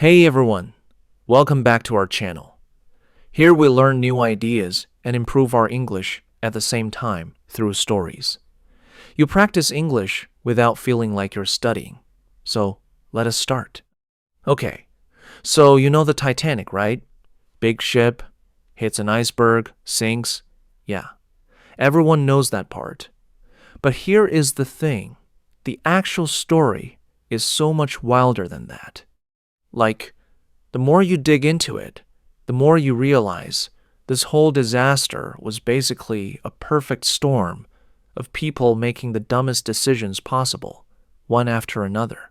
Hey everyone, welcome back to our channel. Here we learn new ideas and improve our English at the same time through stories. You practice English without feeling like you're studying. So let us start. Okay, so you know the Titanic, right? Big ship, hits an iceberg, sinks. Yeah, everyone knows that part. But here is the thing. The actual story is so much wilder than that. Like, the more you dig into it, the more you realize this whole disaster was basically a perfect storm of people making the dumbest decisions possible, one after another.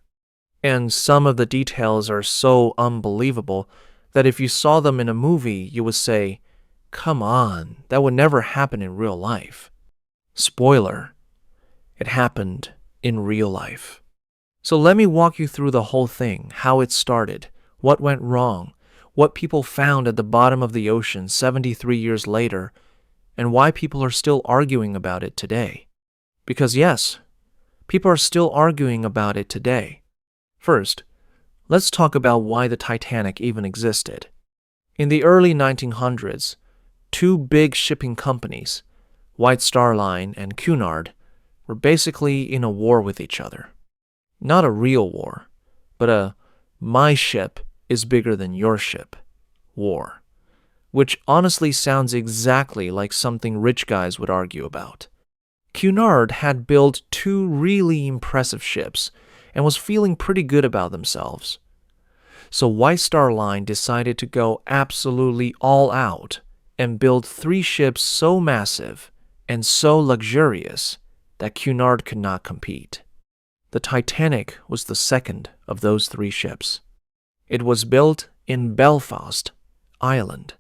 And some of the details are so unbelievable that if you saw them in a movie, you would say, come on, that would never happen in real life. Spoiler, it happened in real life. So let me walk you through the whole thing, how it started, what went wrong, what people found at the bottom of the ocean 73 years later, and why people are still arguing about it today. Because yes, people are still arguing about it today. First, let's talk about why the Titanic even existed. In the early 1900s, two big shipping companies, White Star Line and Cunard, were basically in a war with each other. Not a real war, but a my ship is bigger than your ship war, which honestly sounds exactly like something rich guys would argue about. Cunard had built two really impressive ships and was feeling pretty good about themselves. So White Star Line decided to go absolutely all out and build three ships so massive and so luxurious that Cunard could not compete. The Titanic was the second of those three ships. It was built in Belfast, Ireland.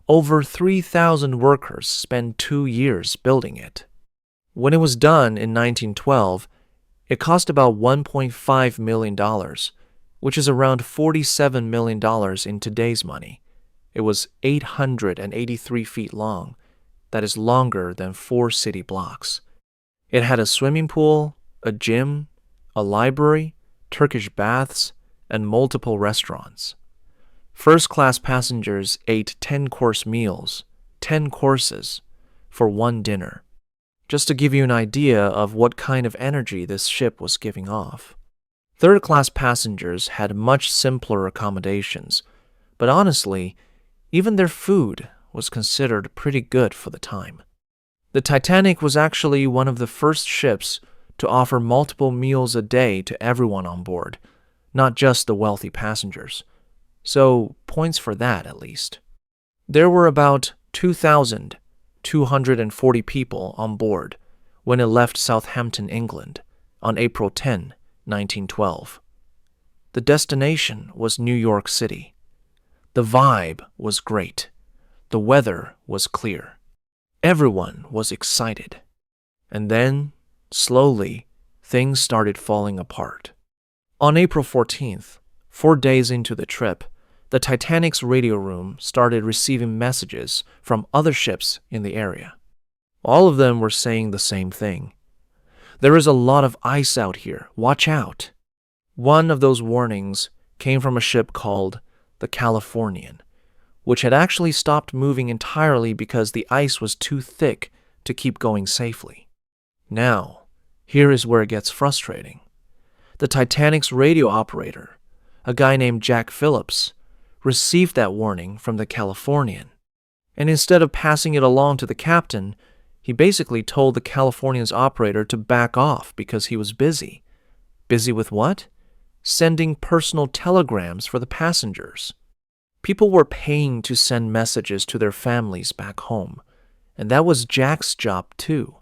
Over 3,000 workers spent 2 years building it. When it was done in 1912, it cost about $1.5 million, which is around $47 million in today's money. It was 883 feet long. That is longer than 4 city blocks. It had a swimming pool, a gym, a library, Turkish baths, and multiple restaurants. First-class passengers ate 10-course meals, 10 courses, for one dinner, just to give you an idea of what kind of energy this ship was giving off. Third-class passengers had much simpler accommodations, but honestly, even their food was considered pretty good for the time. The Titanic was actually one of the first ships to offer multiple meals a day to everyone on board, not just the wealthy passengers. So, points for that at least. There were about 2,240 people on board when it left Southampton, England, on April 10, 1912. The destination was New York City. The vibe was great. The weather was clear. Everyone was excited. And then, slowly, things started falling apart. On April 14th, 4 days into the trip, the Titanic's radio room started receiving messages from other ships in the area. All of them were saying the same thing. There is a lot of ice out here. Watch out. One of those warnings came from a ship called the Californian, which had actually stopped moving entirely because the ice was too thick to keep going safely. Now, here is where it gets frustrating. The Titanic's radio operator, a guy named Jack Phillips, received that warning from the Californian, and instead of passing it along to the captain, he basically told the Californian's operator to back off because he was busy. Busy with what? Sending personal telegrams for the passengers. People were paying to send messages to their families back home, and that was Jack's job too.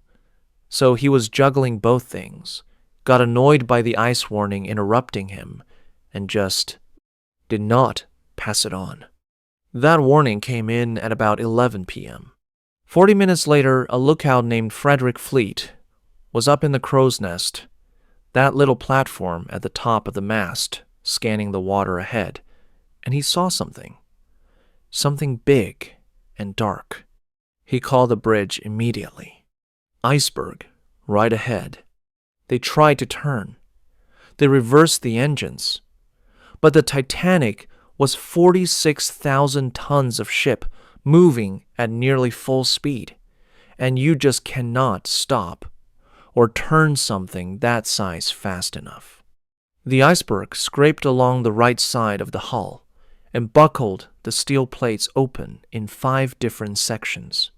So he was juggling both things, got annoyed by the ice warning interrupting him, and just did not pass it on. That warning came in at about 11 p.m. 40 minutes later, a lookout named Frederick Fleet was up in the crow's nest, that little platform at the top of the mast, scanning the water ahead, and he saw something. Something big and dark. He called the bridge immediately. Iceberg, right ahead. They tried to turn. They reversed the engines. But the Titanic was 46,000 tons of ship moving at nearly full speed, and you just cannot stop or turn something that size fast enough. The iceberg scraped along the right side of the hull and buckled the steel plates open in 5 different sections.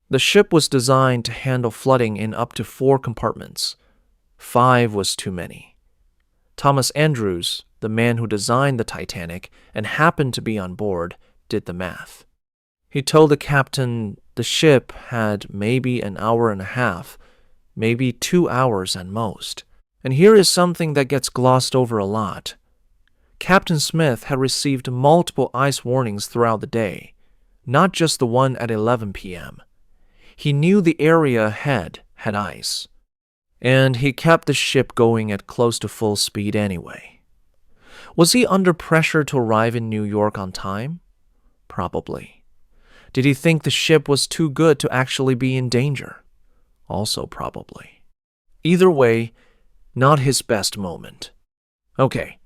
The ship was designed to handle flooding in up to 4 compartments. 5 was too many. Thomas Andrews, the man who designed the Titanic and happened to be on board, did the math. He told the captain the ship had maybe an hour and a half, maybe 2 hours at most. And here is something that gets glossed over a lot. Captain Smith had received multiple ice warnings throughout the day, not just the one at 11 p.m. He knew the area ahead had ice, and he kept the ship going at close to full speed anyway. Was he under pressure to arrive in New York on time? Probably. Did he think the ship was too good to actually be in danger? Also probably. Either way, not his best moment. Okay,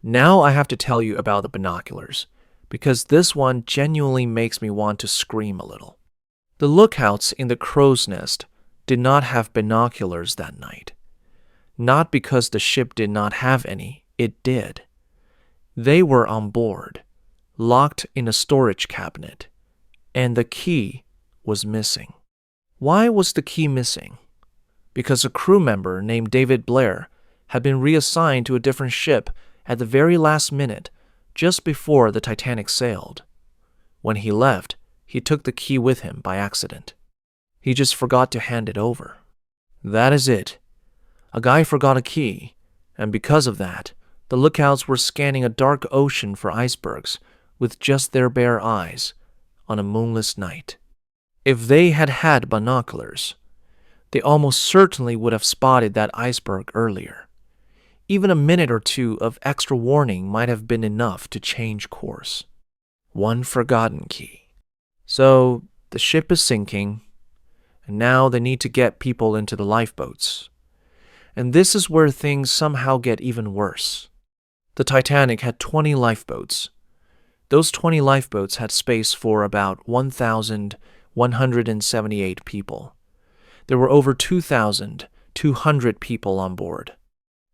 now I have to tell you about the binoculars, because this one genuinely makes me want to scream a little. The lookouts in the crow's nest did not have binoculars that night. Not because the ship did not have any, it did. They were on board, locked in a storage cabinet, and the key was missing. Why was the key missing? Because a crew member named David Blair had been reassigned to a different ship at the very last minute, just before the Titanic sailed. When he left, he took the key with him by accident. He just forgot to hand it over. That is it. A guy forgot a key, and because of that, the lookouts were scanning a dark ocean for icebergs with just their bare eyes on a moonless night. If they had had binoculars, they almost certainly would have spotted that iceberg earlier. Even a minute or 2 of extra warning might have been enough to change course. One forgotten key. So the ship is sinking, and now they need to get people into the lifeboats. And this is where things somehow get even worse. The Titanic had 20 lifeboats. Those 20 lifeboats had space for about 1,178 people. There were over 2,200 people on board.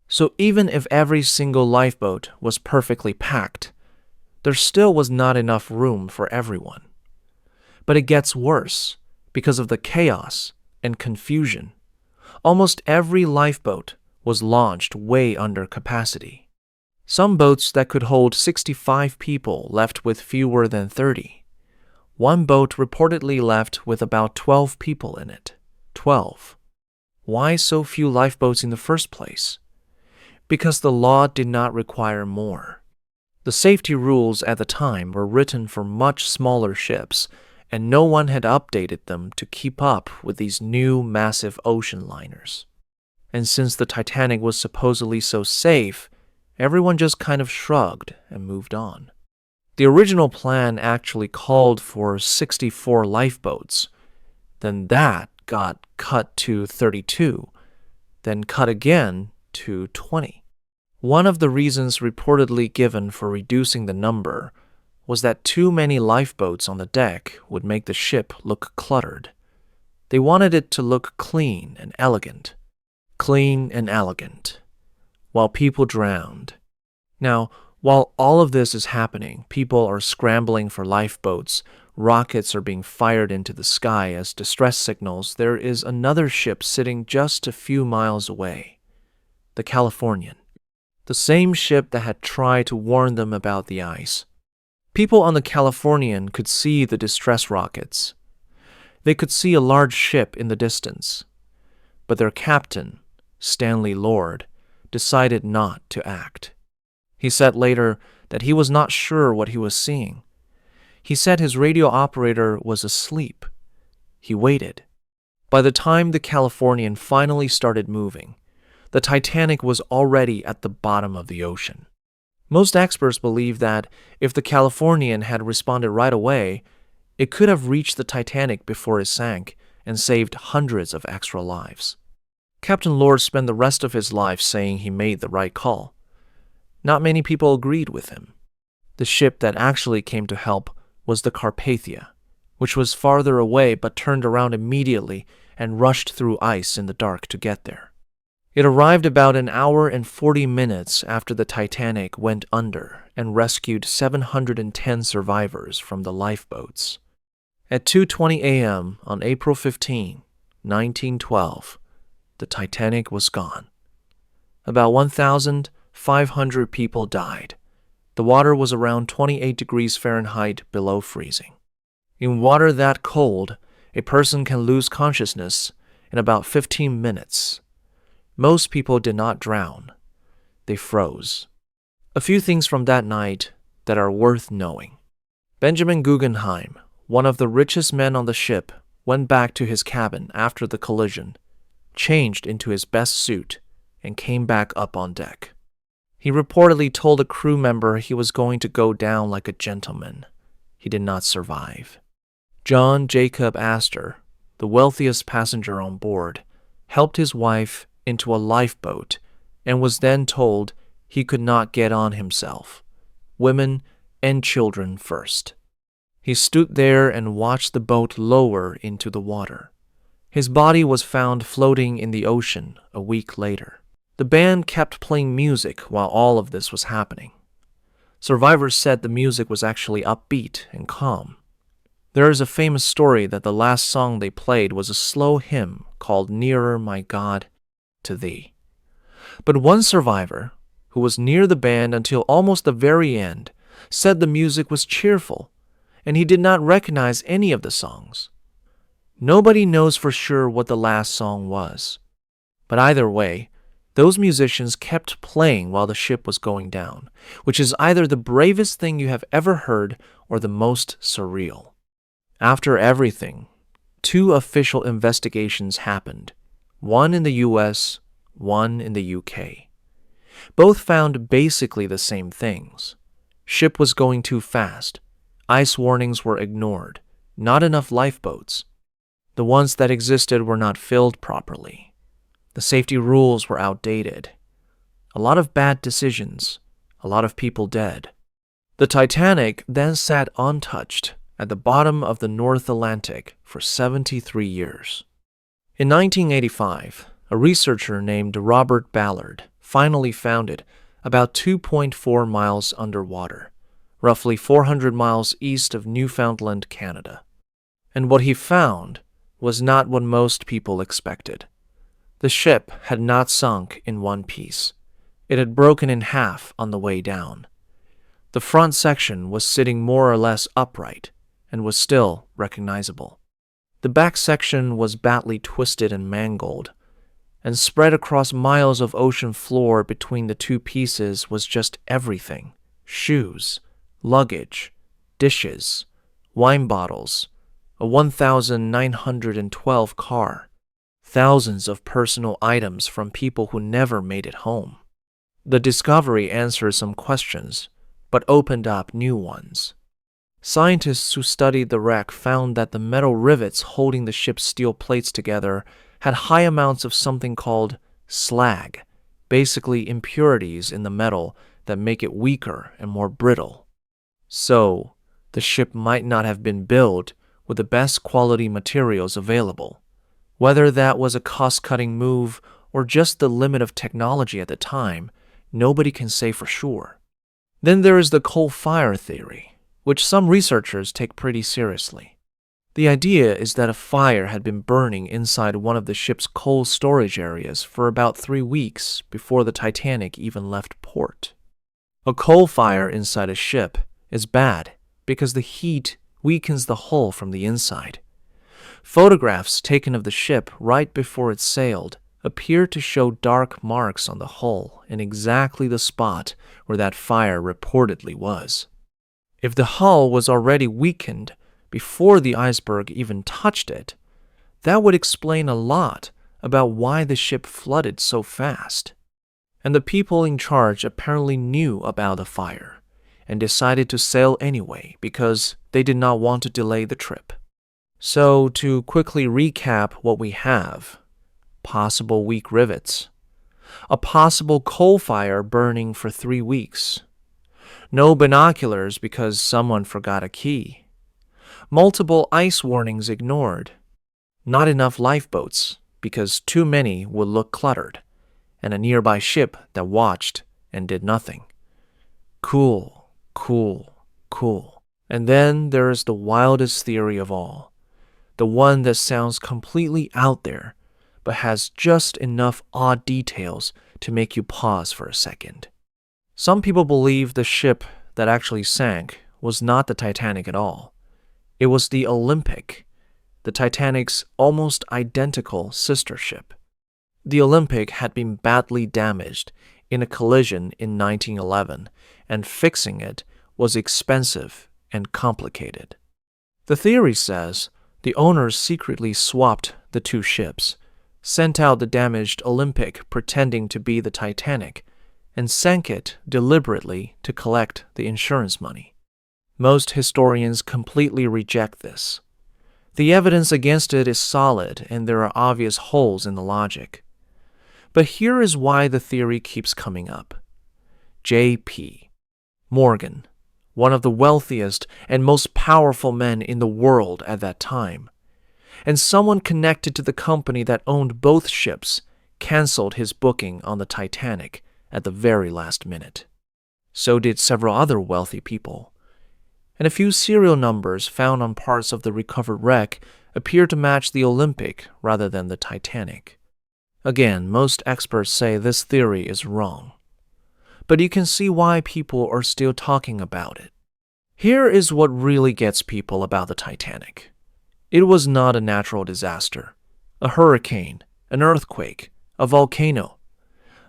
So even if every single lifeboat was perfectly packed, there still was not enough room for everyone. But it gets worse because of the chaos and confusion. Almost every lifeboat was launched way under capacity. Some boats that could hold 65 people left with fewer than 30. One boat reportedly left with about 12 people in it. 12. Why so few lifeboats in the first place? Because the law did not require more. The safety rules at the time were written for much smaller ships, and no one had updated them to keep up with these new massive ocean liners. And since the Titanic was supposedly so safe, everyone just kind of shrugged and moved on. The original plan actually called for 64 lifeboats. Then that got cut to 32, then cut again to 20. One of the reasons reportedly given for reducing the number was that too many lifeboats on the deck would make the ship look cluttered. They wanted it to look clean and elegant. Clean and elegant, while people drowned. Now, while all of this is happening, people are scrambling for lifeboats, rockets are being fired into the sky as distress signals, there is another ship sitting just a few miles away. The Californian. The same ship that had tried to warn them about the ice. People on the Californian could see the distress rockets. They could see a large ship in the distance. But their captain, Stanley Lord, decided not to act. He said later that he was not sure what he was seeing. He said his radio operator was asleep. He waited. By the time the Californian finally started moving, the Titanic was already at the bottom of the ocean. Most experts believe that if the Californian had responded right away, it could have reached the Titanic before it sank and saved hundreds of extra lives. Captain Lord spent the rest of his life saying he made the right call. Not many people agreed with him. The ship that actually came to help was the Carpathia, which was farther away but turned around immediately and rushed through ice in the dark to get there. It arrived about an hour and 40 minutes after the Titanic went under and rescued 710 survivors from the lifeboats. At 2:20 a.m. on April 15, 1912, the Titanic was gone. About 1,500 people died. The water was around 28 degrees Fahrenheit below freezing. In water that cold, a person can lose consciousness in about 15 minutes. Most people did not drown. They froze. A few things from that night that are worth knowing. Benjamin Guggenheim, one of the richest men on the ship, went back to his cabin after the collision, changed into his best suit, and came back up on deck. He reportedly told a crew member he was going to go down like a gentleman. He did not survive. John Jacob Astor, the wealthiest passenger on board, helped his wife into a lifeboat and was then told he could not get on himself. Women and children first. He stood there and watched the boat lower into the water. His body was found floating in the ocean a week later. The band kept playing music while all of this was happening. Survivors said the music was actually upbeat and calm. There is a famous story that the last song they played was a slow hymn called Nearer, My God, to Thee. But one survivor, who was near the band until almost the very end, said the music was cheerful, and he did not recognize any of the songs. Nobody knows for sure what the last song was. But either way, those musicians kept playing while the ship was going down, which is either the bravest thing you have ever heard or the most surreal. After everything, 2 official investigations happened, one in the US, one in the UK. Both found basically the same things. Ship was going too fast. Ice warnings were ignored. Not enough lifeboats. The ones that existed were not filled properly. The safety rules were outdated. A lot of bad decisions. A lot of people dead. The Titanic then sat untouched at the bottom of the North Atlantic for 73 years. In 1985, a researcher named Robert Ballard finally found it about 2.4 miles underwater, roughly 400 miles east of Newfoundland, Canada. And what he found was not what most people expected. The ship had not sunk in one piece. It had broken in half on the way down. The front section was sitting more or less upright and was still recognizable. The back section was badly twisted and mangled, and spread across miles of ocean floor between the 2 pieces was just everything: shoes, luggage, dishes, wine bottles, a 1,912 car, thousands of personal items from people who never made it home. The discovery answered some questions, but opened up new ones. Scientists who studied the wreck found that the metal rivets holding the ship's steel plates together had high amounts of something called slag, basically impurities in the metal that make it weaker and more brittle. So, the ship might not have been built with the best quality materials available. Whether that was a cost-cutting move or just the limit of technology at the time, nobody can say for sure. Then there is the coal fire theory, which some researchers take pretty seriously. The idea is that a fire had been burning inside one of the ship's coal storage areas for about 3 weeks before the Titanic even left port. A coal fire inside a ship is bad because the heat weakens the hull from the inside. Photographs taken of the ship right before it sailed appear to show dark marks on the hull in exactly the spot where that fire reportedly was. If the hull was already weakened before the iceberg even touched it, that would explain a lot about why the ship flooded so fast. And the people in charge apparently knew about the fire and decided to sail anyway because they did not want to delay the trip. So, to quickly recap what we have: possible weak rivets. A possible coal fire burning for 3 weeks. No binoculars because someone forgot a key. Multiple ice warnings ignored. Not enough lifeboats because too many would look cluttered, and a nearby ship that watched and did nothing. Cool, cool, cool. And then there is the wildest theory of all, the one that sounds completely out there, but has just enough odd details to make you pause for a second. Some people believe the ship that actually sank was not the Titanic at all. It was the Olympic, the Titanic's almost identical sister ship. The Olympic had been badly damaged in a collision in 1911, and fixing it was expensive and complicated. The theory says the owners secretly swapped the two ships, sent out the damaged Olympic pretending to be the Titanic, and sank it deliberately to collect the insurance money. Most historians completely reject this. The evidence against it is solid, and there are obvious holes in the logic. But here is why the theory keeps coming up. J.P. Morgan, one of the wealthiest and most powerful men in the world at that time, and someone connected to the company that owned both ships, canceled his booking on the Titanic at the very last minute. So did several other wealthy people. And a few serial numbers found on parts of the recovered wreck appear to match the Olympic rather than the Titanic. Again, most experts say this theory is wrong. But you can see why people are still talking about it. Here is what really gets people about the Titanic. It was not a natural disaster, a hurricane, an earthquake, a volcano.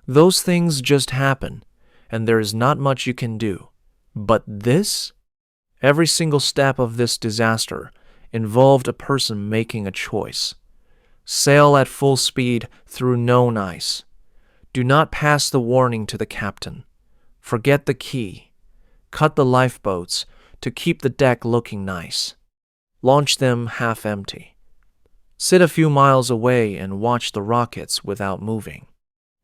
Those things just happen, and there is not much you can do. But this? Every single step of this disaster involved a person making a choice. Sail at full speed through known ice. Do not pass the warning to the captain. Forget the key. Cut the lifeboats to keep the deck looking nice. Launch them half empty. Sit a few miles away and watch the rockets without moving.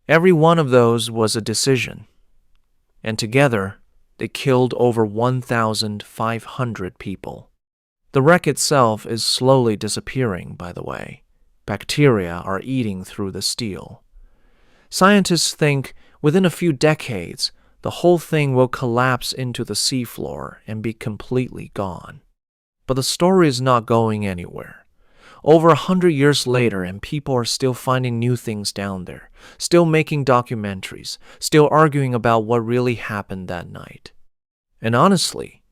Every one of those was a decision. And together, they killed over 1,500 people. The wreck itself is slowly disappearing, by the way. Bacteria are eating through the steel. Scientists think within a few decades, the whole thing will collapse into the seafloor and be completely gone. But the story is not going anywhere. Over 100 years later, and people are still finding new things down there, still making documentaries, still arguing about what really happened that night. And honestly,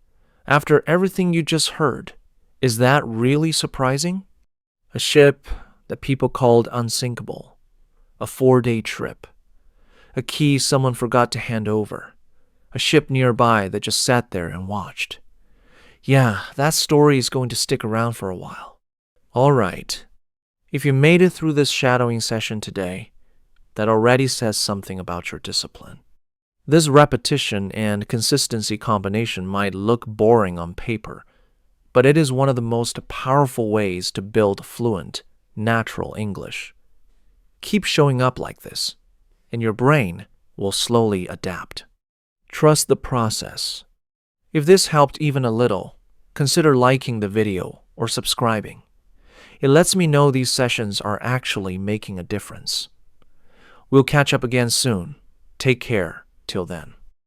after everything you just heard, is that really surprising? A ship that people called unsinkable, a 4-day trip, a key someone forgot to hand over, a ship nearby that just sat there and watched. Yeah, that story is going to stick around for a while. All right, if you made it through this shadowing session today, that already says something about your discipline. This repetition and consistency combination might look boring on paper, but it is one of the most powerful ways to build fluent, natural English. Keep showing up like this, and your brain will slowly adapt. Trust the process. If this helped even a little, consider liking the video or subscribing. It lets me know these sessions are actually making a difference. We'll catch up again soon. Take care. Till then.